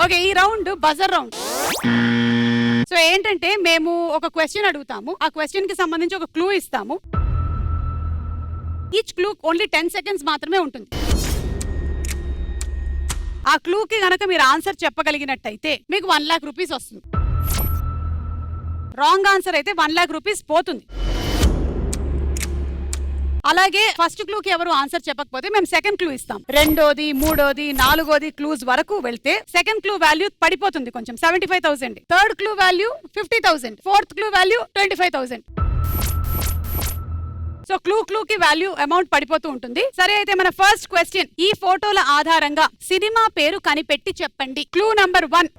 Okay, ఈ round buzzer round. So ఏంటంటే మేము ఒక క్వశ్చన్ అడుగుతాము, ఆ క్వశ్చన్ కి సంబంధించి ఒక క్లూ ఇస్తాము. ఈచ్ క్లూ ఓన్లీ 10 seconds మాత్రమే ఉంటుంది. ఆ క్లూకి గనక మీరు ఆన్సర్ చెప్పగలిగినట్టయితే మీకు 1 lakh rupees వస్తుంది. రాంగ్ ఆన్సర్ అయితే 1 lakh rupees పోతుంది. అలాగే ఫస్ట్ క్లూకి ఎవరు ఆన్సర్ చెప్పకపోతే మేము సెకండ్ క్లూ ఇస్తాం. రెండోది, మూడోది, నాలుగోది క్లూస్ వరకు వెళ్తే సెకండ్ క్లూ వాల్యూ పడిపోతుంది కొంచెం, 75,000. Third clue value 50,000. Fourth clue value 25,000. So క్లూకి వాల్యూ అమౌంట్ పడిపోతూ ఉంటుంది. సరే, అయితే మన ఫస్ట్ క్వశ్చన్, ఈ ఫోటోల ఆధారంగా సినిమా పేరు కనిపెట్టి చెప్పండి. Clue number 1.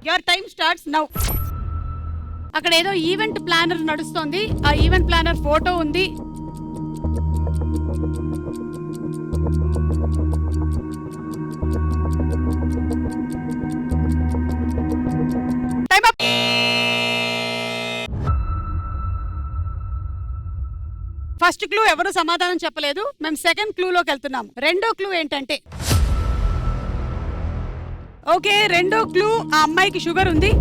Your time starts now. అక్కడ ఏదో ఈవెంట్ ప్లానర్ నడుస్తోంది, ఆ ఈవెంట్ ప్లానర్ ఫోటో ఉంది. Time up. ఫస్ట్ క్లూ ఎవరు సమాధానం చెప్పలేదు, మేము సెకండ్ క్లూలోకి వెళ్తున్నాము. రెండో క్లూ ఏంటంటే, ఓకే రెండో క్లూ, ఆ అమ్మాయికి షుగర్ ఉంది.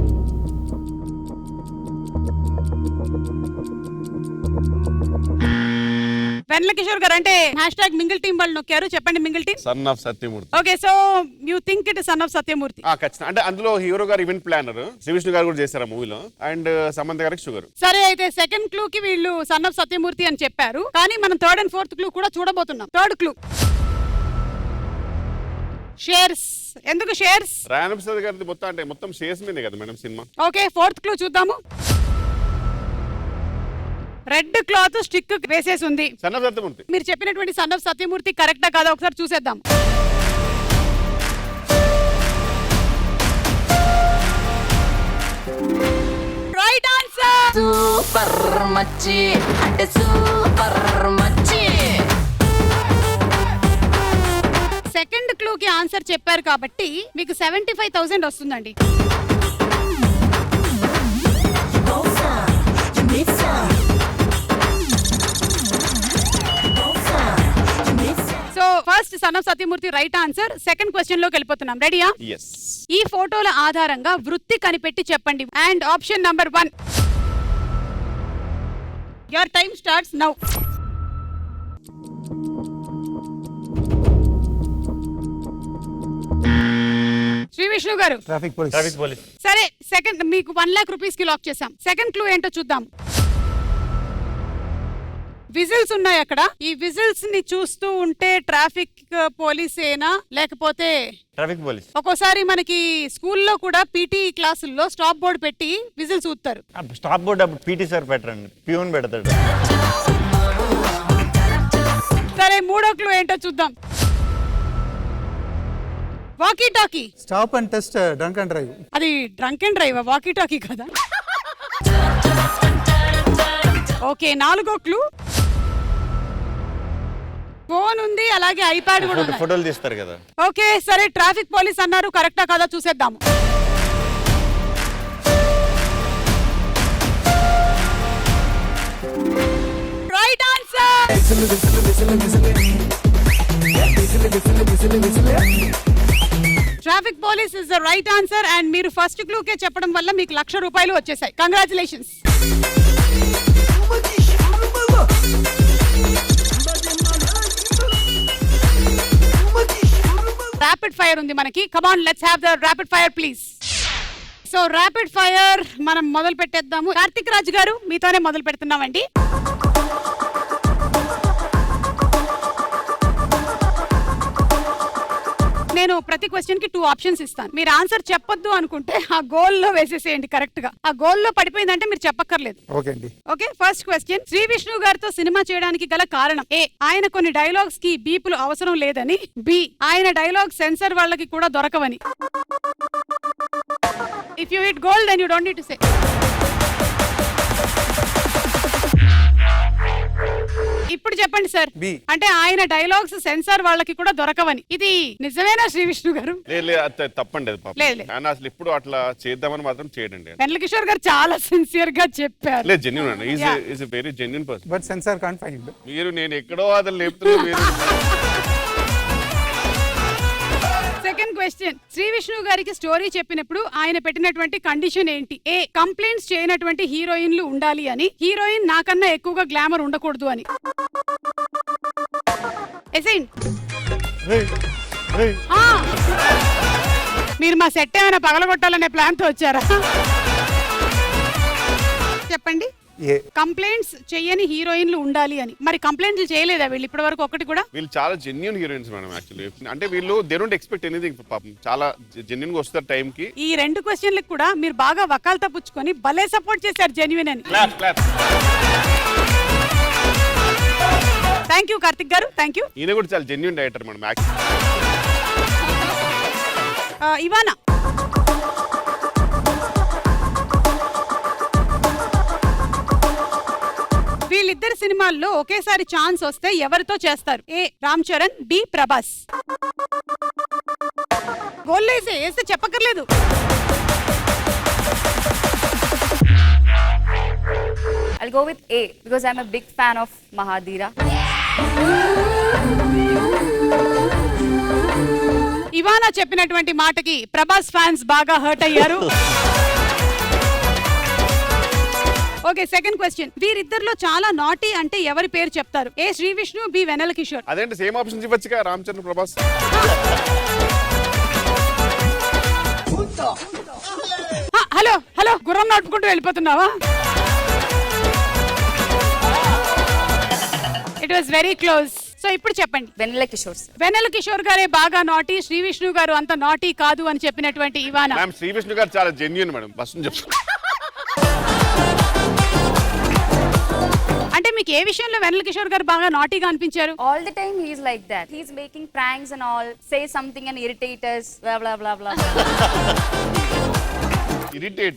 వెన్నెల కిషోర్ గారు అంటే హ్యాష్ట్యాగ్ మింగిల్ టీం వాళ్ళు నొక్కారు, చెప్పండి mingle team. Son of Satyamurthy. Okay, so you think it son of Satyamurthy. ఖచ్చితంగా, అంటే అందులో హీరో గారు ఈవెంట్ ప్లానర్, శ్రీ విష్ణు గారు కూడా చేశారు మూవీలో, అండ్ సమంత గారికి షుగర్. సరే, అయితే సెకండ్ క్లూ కి వీళ్ళు సన్ ఆఫ్ సత్యమూర్తి అని చెప్పారు, కానీ మనం థర్డ్ అండ్ ఫోర్త్ క్లూ కూడా చూడబోతున్నాం. Third clue shares. ఎందుకు షేర్స్? రాయన ప్రసాద్ గారిది మొత్తం, అంటే మొత్తం షేర్స్ మీదే కదా madam cinema. Okay, fourth clue చూద్దాము. రెడ్ క్లాత్ స్టిక్ వేసేసి ఉంది. Son of Satyamurthy. మీరు చెప్పినటువంటి సన్ ఆఫ్ సత్యమూర్తి కరెక్టా కాదా ఒకసారి చూసేద్దాం. Right answer. సూపర్ మచ్చి అంటే సూపర్ మచ్చి. సెకండ్ క్లూ కి ఆన్సర్ చెప్పారు కాబట్టి మీకు 75,000 వస్తుందండి. So first son of Satyamurthy right answer. Second question లోకి వెళ్ళిపోతున్నాం. రెడీయా? yes. ఈ ఫోటోల ఆధారంగా వృత్తి కనిపెట్టి చెప్పండి. And option number 1. Your time starts now. Shri Vishnu garu. Traffic police. సరే, సెకండ్ మీకు 1 lakh rupees కి లాక్ చేసాం. సెకండ్ క్లూ ఏంటో చూద్దాం. విజిల్స్ ఉన్నాయి అక్కడ. ఈ విజిల్స్ ని చూస్తూ ఉంటే ట్రాఫిక్ పోలీసేనా లేకపోతే ట్రాఫిక్ పోలీస్. ఒక్కోసారి మనకి స్కూల్లో కూడా పీటీ క్లాసుల్లో స్టాప్ బోర్డు పెట్టి విజిల్స్ ఊతారు. స్టాప్ బోర్డు అప్పుడు పీటీ సార్ పెట్టరండి, ప్యూన్ పెడతాడు. సరే, మూడో క్లూ ఏంటో చూద్దాం. Walkie talkie. Stop and test drunk and drive. అది drunk and drive, walkie talkie కదా. ఓకే, నాలుగో క్లూ. ఫోన్ ఉంది, అలాగే ఐప్యాడ్ కూడా ఉంది. ఫోటోలు తీస్తారు కదా. ఓకే, సరే ట్రాఫిక్ పోలీస్ అన్నారు, కరెక్టా కాదా చూసేద్దాము. Right answer. Traffic police is the right answer. And మీరు ఫస్ట్ క్లూకే చెప్పడం వల్ల మీకు 1,00,000 రూపాయలు వచ్చేసాయి. కంగ్రాచులేషన్స్. ర్యాపిడ్ ఫైర్ ఉంది మనకి. Come on, let's have the rapid fire please. So rapid fire మనం మొదలు పెట్టేద్దాము. కార్తిక్ రాజ్ గారు, మీతోనే మొదలు పెడుతున్నామండి. నేను ప్రతి క్వశ్చన్ కి 2 ఆప్షన్స్ ఇస్తాను. మీరు ఆన్సర్ చెప్పొద్దు అనుకుంటే ఆ గోల్ లో వేసేసేయండి కరెక్ట్ గా. ఆ గోల్ లో పడిపోయిందంటే మీరు చెప్పక్కర్లేదు. ఓకే అండి. Okay, first question. Shri Vishnu గారితో సినిమా చేయడానికి గల కారణం: ఏ, ఆయన కొన్ని డైలాగ్స్ కి బీపులు అవసరం లేదని. బి, ఆయన డైలాగ్ సెన్సర్ వాళ్ళకి కూడా దొరకవని. If you hit goal then you don't need to say. ఇప్పుడు చెప్పండి సార్. అంటే ఆయన డైలాగ్స్ సెన్సార్ వాళ్ళకి కూడా దొరకవని. ఇది నిజమేనా శ్రీ విష్ణు గారు? తప్పండి, అసలు ఇప్పుడు అట్లా చేద్దామని మాత్రం చేయడండి. వెన్నెల కిషోర్ గారు చాలా సిన్సియర్ గా చెప్పారు. లేదు, జెన్యూన్ అండి. Is very genuine person. But censor can't find. మీరు నేను ఎక్కడో అతను లేపుతున్నా. Second question. శ్రీ విష్ణు గారికి స్టోరీ చెప్పినప్పుడు ఆయన పెట్టినటువంటి కండిషన్ ఏంటి? ఏ, కంప్లైంట్స్ చేయనటువంటి హీరోయిన్లు ఉండాలి అని, హీరోయిన్ నాకన్నా ఎక్కువగా గ్లామర్ ఉండకూడదు అని. ఎసైన్. మీరు మా సెట్ ఏమైనా పగలగొట్టాలనే ప్లాన్ తో వచ్చారా? చెప్పండి. ఏ. కంప్లైంట్స్ చెయ్యని హీరోయిన్లు ఉండాలి అని. మరి కంప్లైంట్లు చేయలేదా వీళ్ళు ఇప్పటి వరకు ఒకటి కూడా? వీళ్ళు చాలా జెన్యున్ హీరోయిన్స్ మేడం యాక్చువల్లీ. అంటే వీళ్ళు దే డోంట్ ఎక్స్పెక్ట్ ఎనీథింగ్, పాపం చాలా జెన్యున్ గా వస్తారు టైం కి. ఈ 2 క్వశ్చన్లకు కూడా మీరు బాగా వకాల్తా పుచ్చుకొని భలే సపోర్ట్ చేశారు జెన్యున్ అని. Clap clap. Thank you Karthik గారు, థ్యాంక్ యూ. ఈయన కూడా చాలా జెన్యున్ డైరెక్టర్ మేడం. ఇవానా, వీళ్ళిద్దరు సినిమాల్లో ఒకేసారి ఛాన్స్ వస్తే ఎవరితో చేస్తారు? ఏ రామ్ చరణ్, బి ప్రభాస్. గోల్లేసే వేస్తే చెప్పక్కర్లేదు. I'll go with A because I'm a big fan of Mahadira. Ivana చెప్పినటువంటి మాటకి ప్రభాస్ ఫ్యాన్స్ బాగా హర్ట్ అయ్యారు. Okay, second question. వీరిద్దరిలో చాలా నాటీ అంటే ఎవరి పేరు చెప్తారు? A Shri Vishnu, B Vennela Kishore. అదేంటి సేమ్ ఆప్షన్స్ ఇవ్వచ్చుగా, రామ్ చరణ్ ప్రభాస్. హలో హలో, గుర్రం నడుపుకుంటూ వెళ్ళిపోతున్నావా? It was very close. So ఇప్పుడు చెప్పండి. Vanilla Kishore sir. వెన్నెల కిషోర్ గారే బాగా నాటీ, శ్రీ విష్ణు గారు అంత నాటీ కాదు అని చెప్పినటువంటి ఇవానా. మ్యామ్ శ్రీ విష్ణు గారు చాలా జెన్యున్ మేడం, ఫస్ట్ చెప్పు. అంటే మీకు ఏ విషయంలో వెన్నెల కిషోర్ గారు బాగా నాటీగా అనిపించారు? All the time he's like that. He's making pranks and all, say something and irritate us, blah blah blah blah.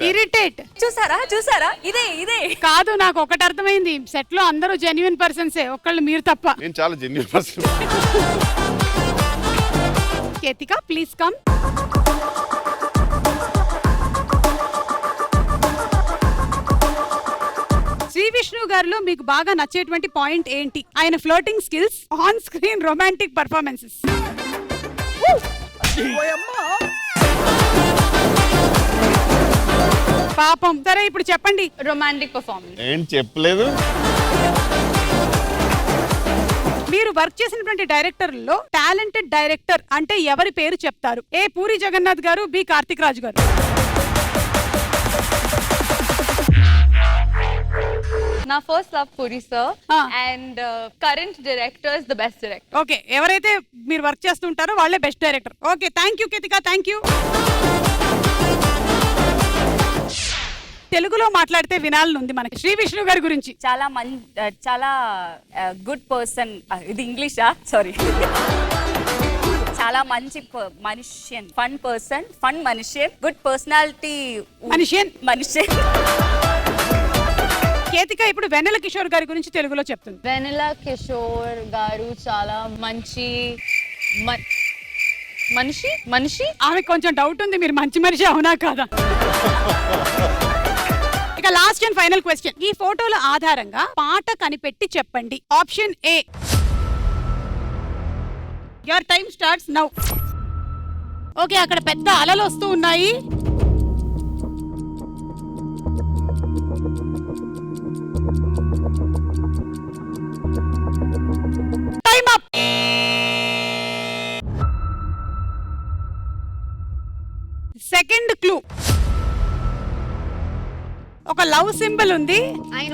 Irritate చూసారా ఇదే కాదు. నాకు ఒకటి అర్థమైంది, సెట్ లో అందరూ జెన్యున్ పర్సన్సే, ఒక్కళ్ళు మీరు తప్ప. నేను చాలా genuine person. Ketika please come. Shri Vishnu గారిలో మీకు బాగా నచ్చేటువంటి పాయింట్ ఏంటి? ఆయన floating skills, on screen romantic performances. పాపం. సరే ఇప్పుడు చెప్పండి. romantic performance. ఏం చెప్పలేదు. మీరు వర్క్ చేసినటువంటి డైరెక్టర్లలో టాలెంటెడ్ డైరెక్టర్ అంటే ఎవరి పేరు చెప్తారు? ఏ పూరి జగన్నాథ్ గారు, బి కార్తిక్ రాజు గారు. నా first love puri sir Ah. And current director is the best director. Okay, ఎవరైతే మీరు వర్క్ చేస్తుంటారో వాళ్ళే best director. Okay, thank you Ketika, thank you. తెలుగులో మాట్లాడితే వినాలని మనకి శ్రీ విష్ణు గారి గురించి. చాలా గుడ్ పర్సన్. ఇది ఇంగ్లీషా? సారీ. చాలా మంచి మనిషియన్, ఫన్ పర్సన్, ఫన్ మనిషియన్, గుడ్ పర్సనాలిటీ మనిషియన్. కేతిక ఇప్పుడు వెన్నెల కిషోర్ గారి గురించి తెలుగులో చెప్తుంది. వెనిలా కిషోర్ గారు చాలా మంచి మనిషి. ఆమె కొంచెం డౌట్ ఉంది, మీరు మంచి మనిషి అవునా కాదా? ఇక లాస్ట్ అండ్ ఫైనల్ క్వశ్చన్. ఈ ఫోటోల ఆధారంగా పాట కనిపెట్టి చెప్పండి. Option A. Your time starts now. Okay, అక్కడ పెద్ద అలలు వస్తూ ఉన్నాయి. Time up. Second clue. ఒక లవ్ సింబల్ ఉంది,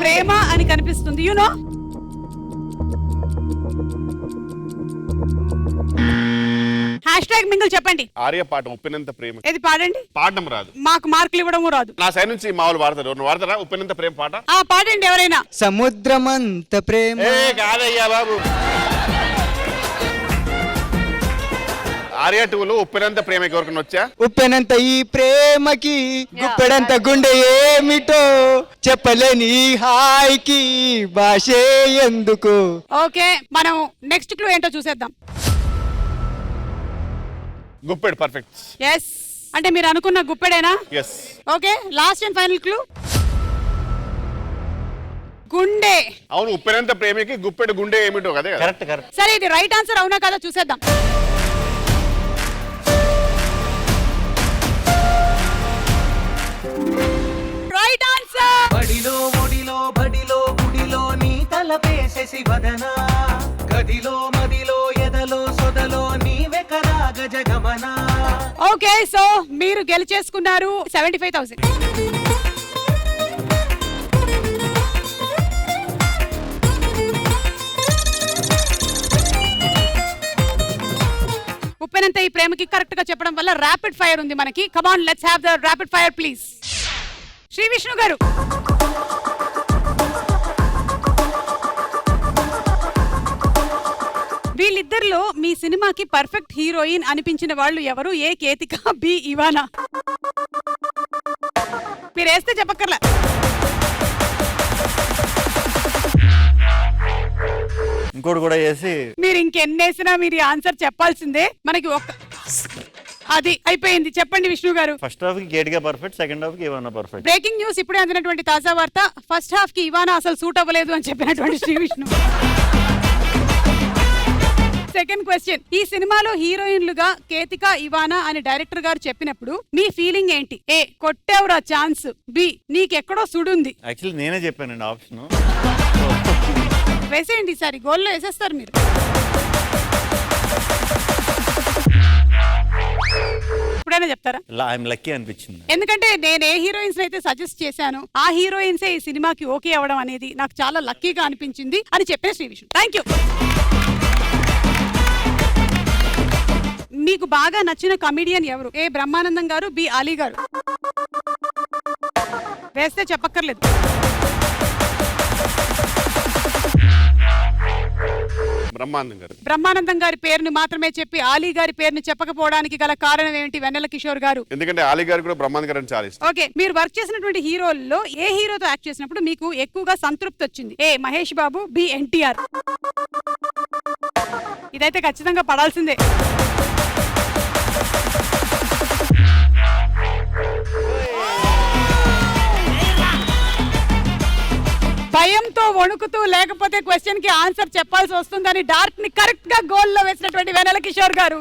ప్రేమ అని కనిపిస్తుంది. యునో హ్యాష్ మింగిల్ చెప్పండి. ఆర్య పాట ఉప్పెనంత ప్రేమ. ఏది పాడండి. పాడడం రాదు, మాకు మార్కులు ఇవ్వడము రాదు. నా సైడ్ నుంచి మా వాళ్ళు వాడతారు. నువ్వు వాడతారా ఉప్పెనంత ప్రేమ పాట? పాడండి ఎవరైనా. సముద్రమంత ప్రేమ. ఏ కాదయ్యా బాబు. ఆర్య 2లో ఉప్పెనంత ప్రేమ ఎవరికైనా వచ్చా? ఉప్పెనంత ఈ ప్రేమకి గుప్పెడంత గుండె ఏమిటో చెప్పలేని ఈ హాయికి భాషే ఎందుకు. ఓకే, మనం నెక్స్ట్ క్లూ ఏంటో చూసేద్దాం. గుప్పెడు. పర్ఫెక్ట్. ఎస్, అంటే మీరు అనుకున్న గుప్పెడేనా? Yes. Okay, last and final clue. గుండె. అవును, ఉప్పెనంత ప్రేమకి గుప్పెడు గుండె ఏమిటో కదే కదా. కరెక్ట్. సరే, ఇది రైట్ ఆన్సర్ అవునా కదా చూసేద్దాం. ఓకే సో మీరు గెలిచేసుకున్నారు 75,000. ఉప్పెనంత ఈ ప్రేమకి కరెక్ట్ గా చెప్పడం వల్ల ర్యాపిడ్ ఫైర్ ఉంది మనకి. Come on let's have the rapid fire please. Shri Vishnu garu, వీళ్ళిద్దరిలో మీ సినిమాకి పర్ఫెక్ట్ హీరోయిన్ అనిపించిన వాళ్ళు ఎవరు? A Ketika, B Ivana? మీరు వేస్తే చెప్పక్కర్లా. ఇంకోటి కూడా చేసి మీరు ఇంకెన్నేసినా మీరు ఆన్సర్ చెప్పాల్సిందే. మనకి అది అయిపోయింది. చెప్పండి విష్ణు గారు. ఫస్ట్ హాఫ్ కి కేటిగా పర్ఫెక్ట్, సెకండ్ హాఫ్ కి ఇవానా పర్ఫెక్ట్. బ్రేకింగ్ న్యూస్ ఇప్పుడే అందినటువంటి తాజా వార్త. ఫస్ట్ హాఫ్ కి ఇవానా అసలు సూట్ అవ్వలేదు అని చెప్పినటువంటి శ్రీ విష్ణు. సెకండ్ క్వశ్చన్, ఈ సినిమాలో హీరోయిన్లుగా కేతిక, ఇవానా అని డైరెక్టర్ గారు చెప్పినప్పుడు మీ ఫీలింగ్ ఏంటి? ఏ కొట్టేవరా ఛాన్స్, బి నీకెక్కడో సుడుంది. యాక్చువల్లీ నేనే చెప్పానండి ఆప్షన్. వేసేయండి ఈసారి, గోల్లో వేసేస్తారు మీరు. ఇప్పుడైనా చెప్తారా? ఐఎమ్ లక్కీ అనిపించింది. ఎందుకంటే నేను ఏ హీరోయిన్స్ అయితే సజెస్ట్ చేశాను ఆ హీరోయిన్సే ఈ సినిమాకి ఓకే అవ్వడం అనేది నాకు చాలా లక్కీగా అనిపించింది అని చెప్పిన శ్రీ విష్ణు. Thank you. మీకు బాగా నచ్చిన కమిడియన్ ఎవరు? ఏ బ్రహ్మానందం గారు, బి అలీ గారు? వేస్తే చెప్పక్కర్లేదు. బ్రహ్మానందం గారి పేరుని మాత్రమే చెప్పి అలీ గారి పేరుని చెప్పకపోవడానికి గల కారణం ఏమిటి వెన్నెల కిషోర్ గారు? ఎందుకంటే అలీ గారు కూడా బ్రహ్మానందం గారు చాలా ఇష్టం. ఓకే, మీరు వర్క్ చేసినటువంటి హీరోల్లో ఏ హీరోతో యాక్ట్ చేసినప్పుడు మీకు ఎక్కువగా సంతృప్తి వచ్చింది? ఏ మహేష్ బాబు, బి ఎన్టీఆర్? ఇదైతే ఖచ్చితంగా పడాల్సిందే. భయంతో వణుకుతూ లేకపోతే క్వశ్చన్ కి ఆన్సర్ చెప్పాల్సి వస్తుందని డార్క్ ని కరెక్ట్ గా గోల్ లో వేసినటువంటి వెన్నెల కిషోర్ గారు.